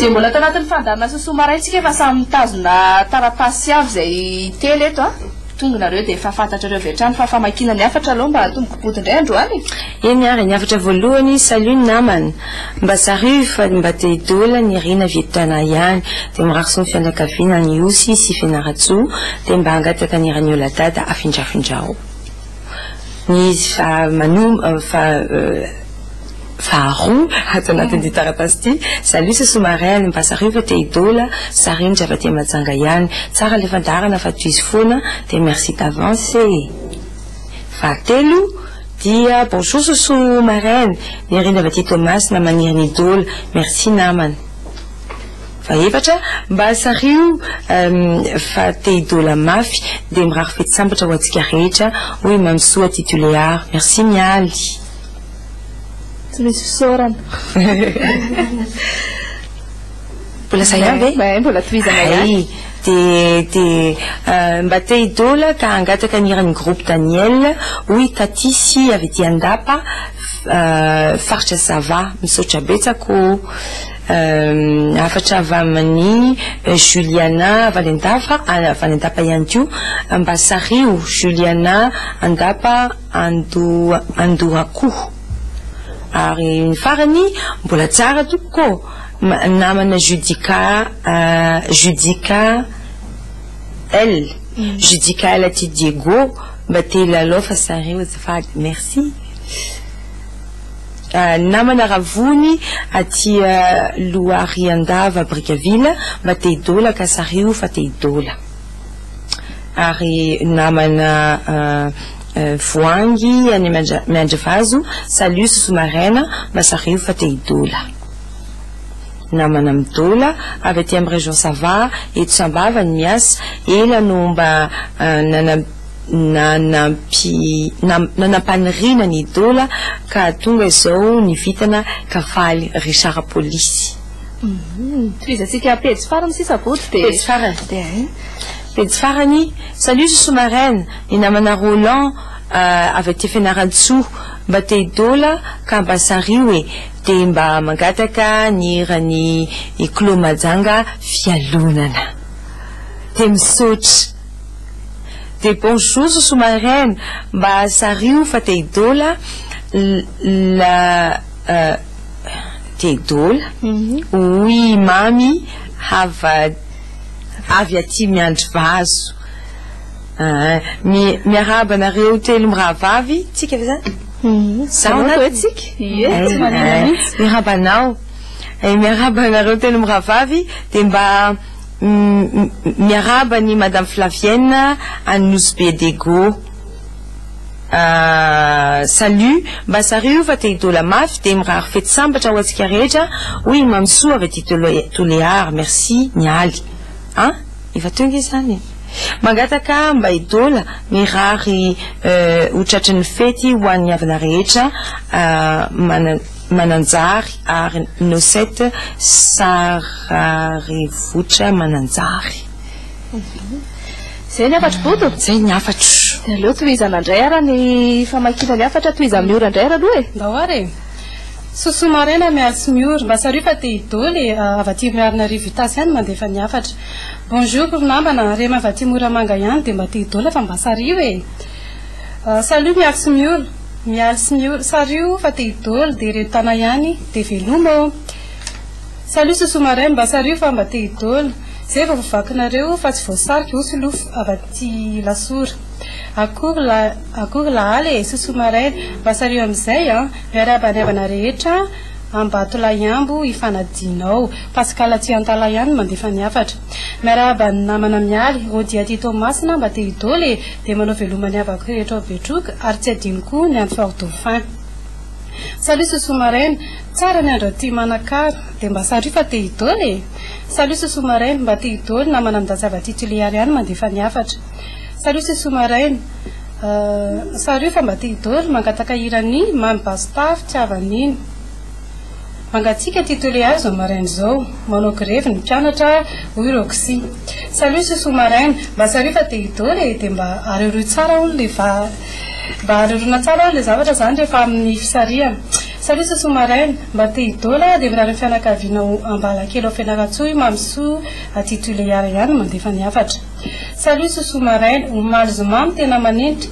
Izay mbola tao anatin'ny fandarina sosomaray tsika efa samy mitazona taratasy avy izay telo eto tonga nareo dia efa fantatrareo avy hatrany fa famakiana ny afatra aloha mba tombokopody indray androany. Eny ary ny afatra voalohany salut namana mba zareo fa mba te idola ny rina vietana ihany dia mirary sy ny fianakaviana ny osy sy fianaratsoa dia mba hangataka ny ran'ny oladada afindrafindrao. Ny faharoa ato anatin'ity taratasy ity salut sy somareny mba zareo fa te idola zareo ny zava-te majanga ihany tsara le fandarana fa toizy foana dia merci d'avance. Fahatelo dia bonjour sosomareny ny rina avy Thomas na maniry ny idola merci namana. Faefatra mba zareo fa te idola mafy dia mirary fety sambatra ho antsika rehetra hoy mamsoa tituléar merci mialy. Tsy misy fisaorana. Mbola zay avy mbola tohizana ihany. Dia mba te idola ka hangataka ny ran'ny groupe Daniel hoy Tatisy avy ety Andapa faritra Sava misaotra betsako. Afatra avy amin'ny Juliana Valendapa ihany koa mba zareo Juliana Andapa Andoakoho ary ny farany mbola tsara toko namana Judica L aty Diego mba te ilalao fa zareo azafady merci. Namana Ravony aty Loariandava Bricaville mba te idola ka zareo fa te idola ary namana Voangy any Miandravazo salut sosomarena mba zareo fa te idola. Namana midola avy aty amin'ny région Sava eto Sambava ny miasa ela no mba nanampanirina ny idola ka tonga izao ny vitana kafaly Richard Polisy. Toizantsika pejy farany sisa boty pejy farany salut sosomarena ny namana Roland avy aty Fianaratsoa mba te idola ka mba zareo dia mba mangataka ny ran'ny Clos Majanga fialonana dia misaotra. Dia bonjour sosomarena mba zareo fa te idola te idola hoy mamy avy aty Miandrivazo miaraba nareo telo miravavy tsika avy zany mirabanao miaraba nareo telo miravavy dia mba miaraba ny madame Flavienne Anous Bedego. Salut mba zareo fa te idola mafy dia mirary fety sambatra ho antsika rehetra hoy mamsoa avy aty Toléar merci mialy efa tonga izany mangataka mba idola mirary ho tratran'ny fety ho an'ny avana rehetra Mananjary ary Nosette Sararivotra Mananjary. Zay ny afatra boto? Zay ny afatra. Dia aleo tohizana indray ara ny famakiana ny afatra tohizana miora indray ara aloha Dahoara sosomarena miaro sy miora mba zareo fa te idoly avy aty miarina Rivitasy ihany mandefa ny afatra. Bonjour namana rema avy aty Moramanga ihany dia mba te idoly fa mba zareo salut miaro sy miora miaro sy miora zareo fa te idoly dia ireo tana ihany dia veloma salut sosomarena mba zareo fa mba te idoly zay fa vovakinareo fa tsy voasarika osy lofa avy aty Lasora akory lahaly sosomarena mba zareo amin'izay miaraba ny avana rehetra Ambato Layambo ifanadinao Pascal aty Antala ihany mandefa ny afatra miaraba ny namana mialy Rodi aty Tomasina mba te idoly dia manao velomany avako rehetra betroka ary tsy adino koa ny andro Fort-Dauphin. Salut sosomarena tsara ny andro aty Manakara dia mba zareo fa te idoly salut sosomarena mba te idoly namana midazava aty Tuléar ihany mandefa ny afatra. Salut sosomarena zareo fa mba te idoly mangataka irany mamy Bastaf tsy avaniny mangatsika Tuléar zao maraina zao manao grevy ny mpianatra hoy Roxy. Salut sosomarena mba zareo fa te idoly dia mba areroy tsara hono le mba arerona tsara le zavatra zany rehefa amin'ny fisarihana. Salut ce sous-marin, Bateidola, devrait faire la cabine en bas laquelle on fait la ratouille, Mamsou, intitulé Yarian, Mandefania Fat. Salut ce sous-marin, ou Malzumam, Tenamanit,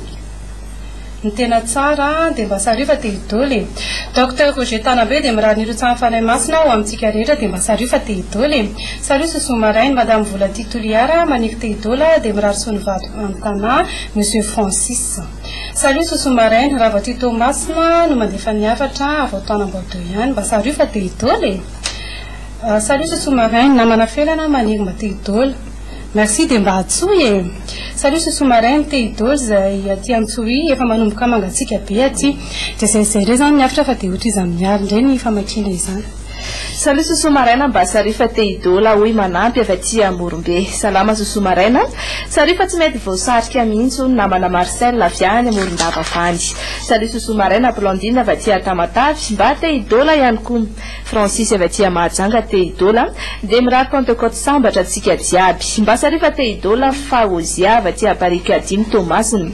Tena tsara dia mba sarifa te idoly Dr Roger Tanabe dia mirahany ireo tsafanay masina ho amintsika rehetra dia mba sarifa te idoly Salut ce sous-marin madame Vola Titoliara maniky te idola dia mirary Sonivato Antana monsieur Francis Salut ce sous-marin raha vao Tito Masina no mandefa niafatra avao taonam-bato ihany mba sarifa te idoly Salut ce sous-marin namana felana maniky mba te idoly Merci de mbatsoe. Salut ce sous-marin te idoly zay aty antsoy efa manomboka mangatsika be aty dia zay zany miafitra fa dia ohatra izy miary indray ny famakiana izany. Salut ce sous-marin mba sarifa te idola hoy manampy avy aty Amorombe. Salama ce sous-marin. Sarifa tsy mety voasarika mihitsy namana Marcel avy any Amorondava avany. Salut ce sous-marin Blandine avy aty Tamatavy mba te idola ihany koa Francis avy aty Mahajanga te idola dia mirary Pentecôte sambatra atsika jiaby mba sarifa te idola Faozia avy aty Parika Dimy Tomasiny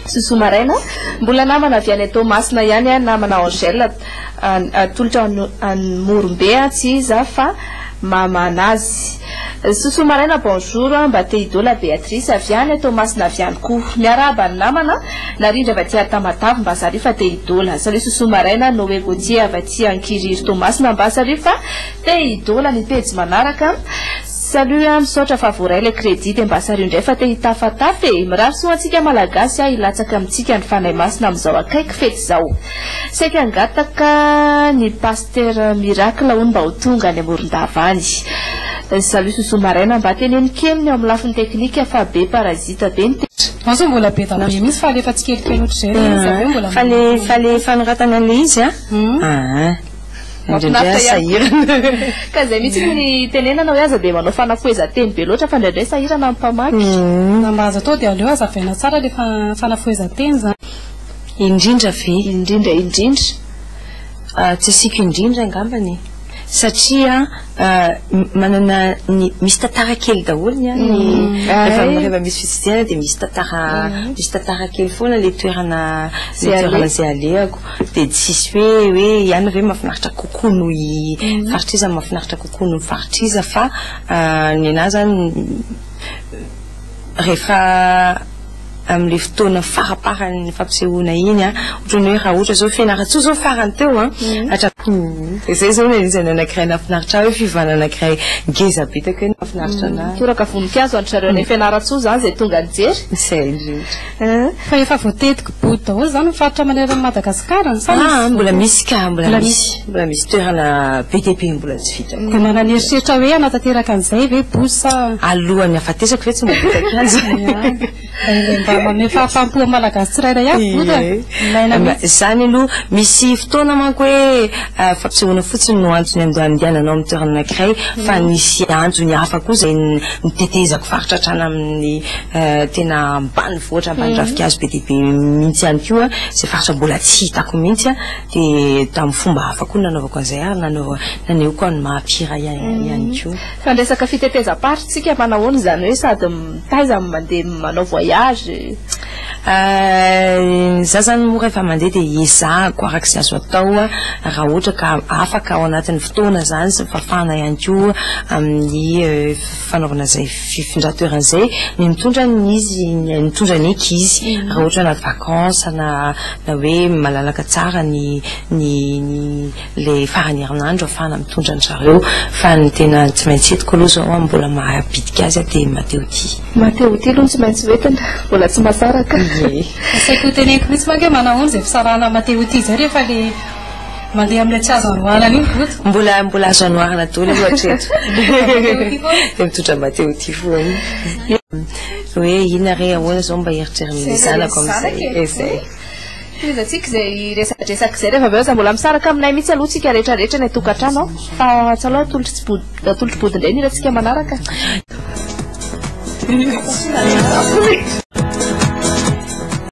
Sous-marin mbola namana avy any Tomasina ihany namana Angèle atolotra Amorombe tsy iza fa mamanazy Sous-marin bonjour mba te idola Béatrice avy any Tomasina avy any koa miarahaba ny namana narindra avy aty Tamatavy mba sarifa te idola Salut Sous-marin Noé Gauthier avy aty Ankiriry Tomasina mba sarifa te idola ny pejy manaraka Salut misaotra favoray le crédit dia mba sario indray fa te hitafatafy mirary soa antsika malagasy hilatsaka amintsika ny fanay masina amin'izao akaiky fety izao saika angataka ny pasteur miracle hono mba ho tonga any Amorondava any Salut sous-marin mba teneny kely ny ao amin'ny lafiny teknika fa be parazita be ny Azo mbola be tabe misy fa lefa tsy kelikely ohatry zay fa le fanoratana le izy ka zay mitsy ny tenenanao aza dia manao fanafoezan-teny be loatra fa indraindray sahirana amin'ny mpamaky mba aza atao dia aleo azavaina tsara le fanafoezan-teny zany indrindra ve indrindra tsy asiko indrindra angambany satria manana misy tantara kely daholo ny rehefa misy fitsidihana dia misy tantara kely foana le toerana zay aleako dia tsisy hoe ihany hoe mahafinaritra kokoa noho faritra iza mahafinaritra kokoa noho faritra iza fa ny anahy zany rehefa amin'ilay fotoana faraparany fampisehoana iny ohatrany hoe raha ohatra zao fianaratsoa zao farany teo zay zao nanisany anankiray nafinaritra hoe fivana anankiray ngeza be tako hoe nafinaritra anahy toraka voninkazo antrareo ny fianaratsoa zany zay tonga nijery zay indrindra fa efa voatetiko body daholo zany mifaritra manerana Madagasikara ny sany mbola misy ka mbola misy toerana be dia be mbola tsy vitako dia manana eritreritra hoe anatanteraka an'izay ve bosa alohany afatesako ve tsy mabitaka azy mba mamefa fampoa malagasy tsirairay avy zany aloha misy fotoana manko hoe fampisehoana fotsiny no antsony andehananao amin'ny toerana anankiray fa nisy antsony hafa koa zay nitetezako faritra hatrany amin'ny tena ambany vohatra ambany ravikazo be dia be mihitsy ihany koa zay faritra mbola tsy hitako mihitsy dia tamin'ny fomba hafa koa nanaovako an'izay ary naneo koa ny mahampira ihany koa fandresaka fitetezam-paritra tsika manahoana zany hoe sady mitaiza mandeha manao voyage za zany moa rehefa mandeha dia ezahako arak'izay azo atao raha ohatra ka afaka ao anatin'ny fotoana zany sy fafana ihany koa amin'ny fanaovana zay fifindran-toeran'izay ny mitondra ny eky izy raha ohatra anaty vacances na hoe malalaka tsara ny le farany herinandro afahana mitondra ny zareo fa ny tena tsy maintsy etiko aloha zao mbola mahabitika azy dia Mateo Ty aloha tsy maintsy vetina mbola tsy masaraka asaiko teneniko mihitsy manko manahoana zay fisarahana Mateo Ty zay rehefa le mandeha amin'ilay tsy azo anoharana iny voto mbola azo anoharana daholo lohatreto dia mitondra Mateo Ty foana hoe inona re ahoana zao mba heritrerin'ny zanako amin'izay izatsika zay resadresaka zay rehefa aveo za mbola misaraka aminay mihitsy aloha tsika rehetrarehetra ny tokantrano fa tsy aloha atolotry body indray ny ratsika manaraka